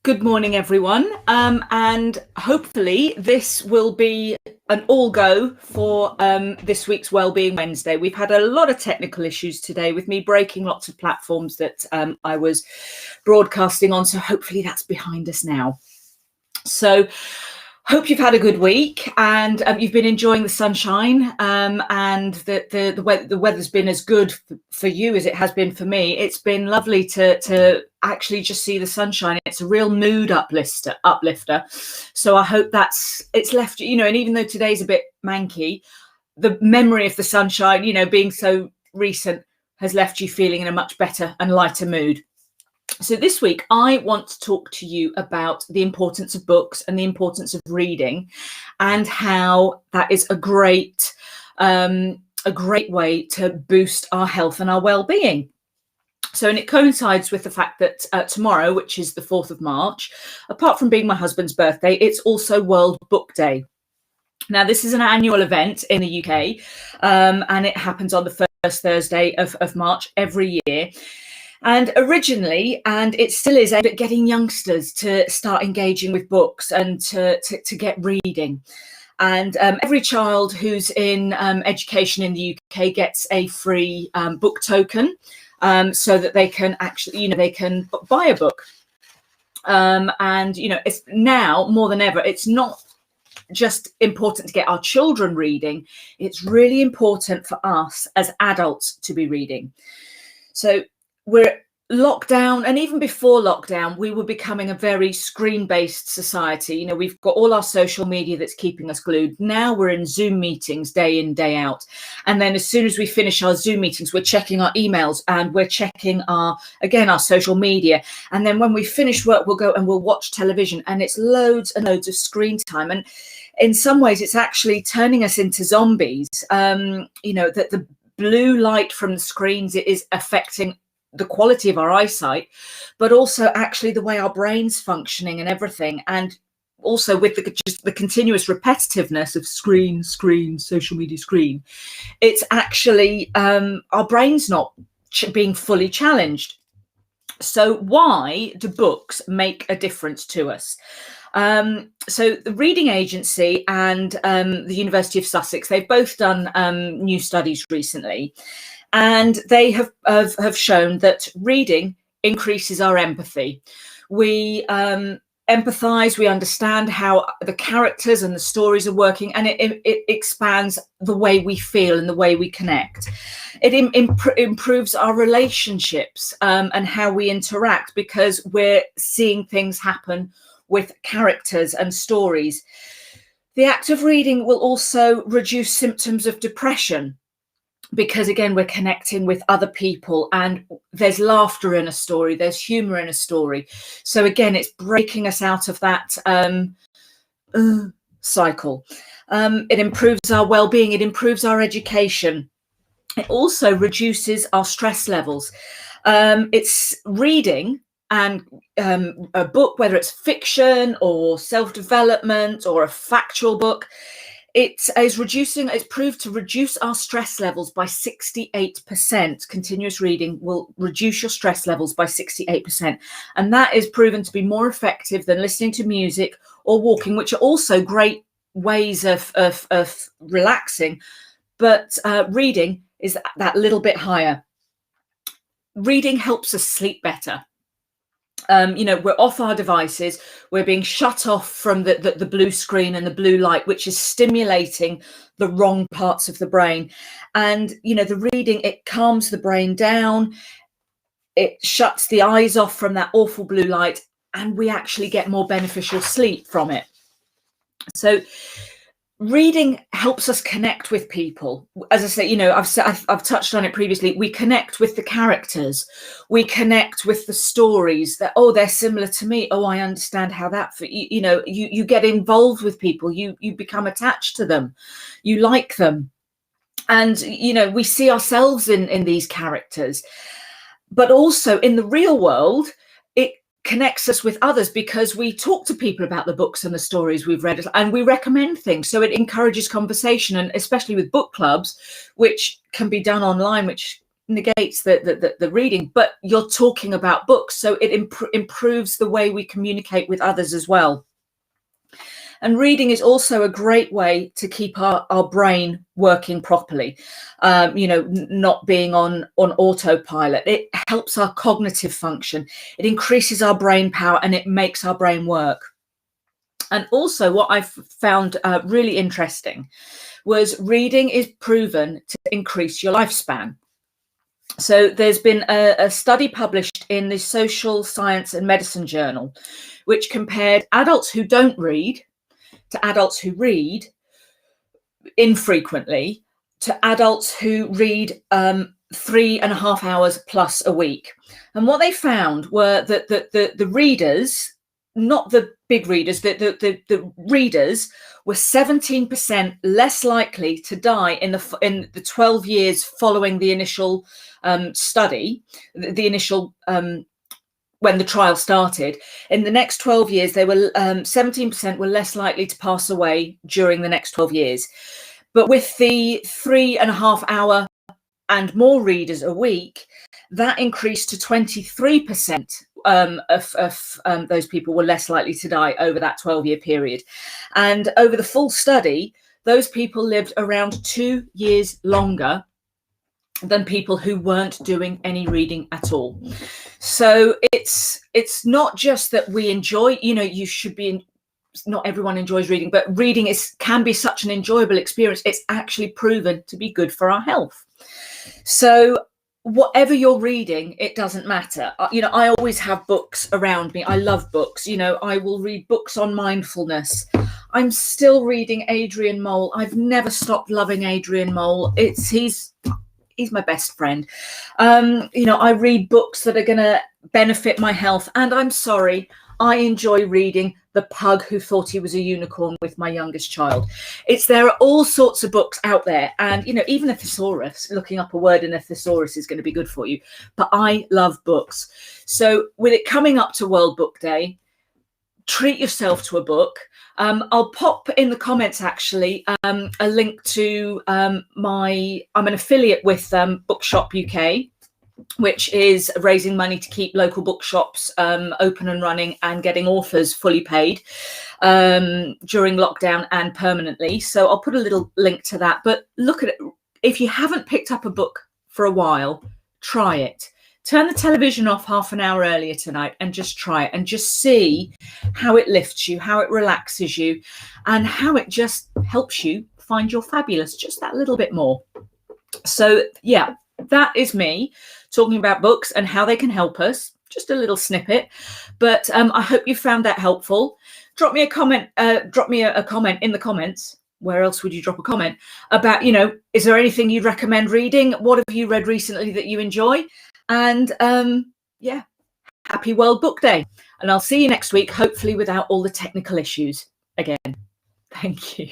Good morning, everyone. And hopefully this will be an all go for this week's Wellbeing Wednesday. We've had a lot of technical issues today with me breaking lots of platforms that I was broadcasting on. So hopefully that's behind us now. So hope you've had a good week and you've been enjoying the sunshine and the weather's been as good for you as it has been for me. It's been lovely to actually just see the sunshine. It's a real mood uplifter. So I hope it's left, and even though today's a bit manky, the memory of the sunshine, being so recent has left you feeling in a much better and lighter mood. So this week, I want to talk to you about the importance of books and the importance of reading and how that is a great way to boost our health and our well-being. So, and it coincides with the fact that tomorrow, which is the 4th of March, apart from being my husband's birthday, it's also World Book Day. Now, this is an annual event in the UK, and it happens on the first Thursday of March every year. And originally, and it still is, aimed at getting youngsters to start engaging with books and to get reading. And every child who's in education in the UK gets a free book token so that they can actually, they can buy a book. It's now more than ever, it's not just important to get our children reading. It's really important for us as adults to be reading. So we're lockdown, and even before lockdown, we were becoming a very screen-based society. We've got all our social media that's keeping us glued. Now we're in Zoom meetings day in, day out. And then as soon as we finish our Zoom meetings, we're checking our emails and we're checking our social media. And then when we finish work, we'll go and we'll watch television, and it's loads and loads of screen time. And in some ways, it's actually turning us into zombies. That the blue light from the screens is affecting the quality of our eyesight, but also actually the way our brain's functioning and everything. And also with the continuous repetitiveness of screen, social media, screen, it's actually our brain's not being fully challenged. So why do books make a difference to us? So the Reading Agency and the University of Sussex, they've both done new studies recently. And they have shown that reading increases our empathy. We empathize, we understand how the characters and the stories are working, and it expands the way we feel and the way we connect. It improves our relationships and how we interact, because we're seeing things happen with characters and stories. The act of reading will also reduce symptoms of depression, because again, we're connecting with other people and there's laughter in a story, there's humor in a story. So again, it's breaking us out of that cycle. It improves our well-being, it improves our education. It also reduces our stress levels. It's reading and a book, whether it's fiction or self-development or a factual book, it's proved to reduce our stress levels by 68%. Continuous reading will reduce your stress levels by 68%. And that is proven to be more effective than listening to music or walking, which are also great ways of relaxing. But reading is that little bit higher. Reading helps us sleep better. We're off our devices, we're being shut off from the blue screen and the blue light, which is stimulating the wrong parts of the brain. And the reading, it calms the brain down, it shuts the eyes off from that awful blue light, and we actually get more beneficial sleep from it. So reading helps us connect with people. As I say, I've touched on it previously. We connect with the characters. We connect with the stories that, they're similar to me. I understand how that, you get involved with people. You become attached to them. You like them. And, we see ourselves in these characters. But also in the real world, it connects us with others, because we talk to people about the books and the stories we've read, and we recommend things. So it encourages conversation, and especially with book clubs, which can be done online, which negates the reading, but you're talking about books, so it improves the way we communicate with others as well. And reading is also a great way to keep our brain working properly, not being on autopilot. It helps our cognitive function. It increases our brain power and it makes our brain work. And also what I've found really interesting was reading is proven to increase your lifespan. So there's been a study published in the Social Science and Medicine Journal, which compared adults who don't read to adults who read infrequently to adults who read 3.5 hours plus a week. And what they found were that the readers, not the big readers, the readers were 17% less likely to die in the 12 years following the initial study, the initial when the trial started. In the next 12 years, they were 17% were less likely to pass away during the next 12 years. But with the 3.5 hour and more readers a week, that increased to 23% of those people were less likely to die over that 12-year period. And over the full study, those people lived around 2 years longer than people who weren't doing any reading at all. So it's not just that we enjoy, you should be, not everyone enjoys reading, but reading can be such an enjoyable experience. It's actually proven to be good for our health. So whatever you're reading, it doesn't matter. I always have books around me. I love books. I will read books on mindfulness. I'm still reading Adrian Mole. I've never stopped loving Adrian Mole. He's my best friend. I read books that are going to benefit my health. And I'm sorry, I enjoy reading The Pug Who Thought He Was a Unicorn with my youngest child. There are all sorts of books out there. And, even a thesaurus, looking up a word in a thesaurus is going to be good for you. But I love books. So with it coming up to World Book Day, treat yourself to a book. I'll pop in the comments actually a link to I'm an affiliate with Bookshop UK, which is raising money to keep local bookshops open and running and getting authors fully paid during lockdown and permanently. So I'll put a little link to that. But look at it. If you haven't picked up a book for a while, try it. Turn the television off half an hour earlier tonight and just try it and just see how it lifts you, how it relaxes you, and how it just helps you find your fabulous just that little bit more. So yeah, that is me talking about books and how they can help us. Just a little snippet, but I hope you found that helpful. Drop me a comment. Drop me a comment in the comments. Where else would you drop a comment about, is there anything you'd recommend reading? What have you read recently that you enjoy? And happy World Book Day. And I'll see you next week, hopefully without all the technical issues again. Thank you.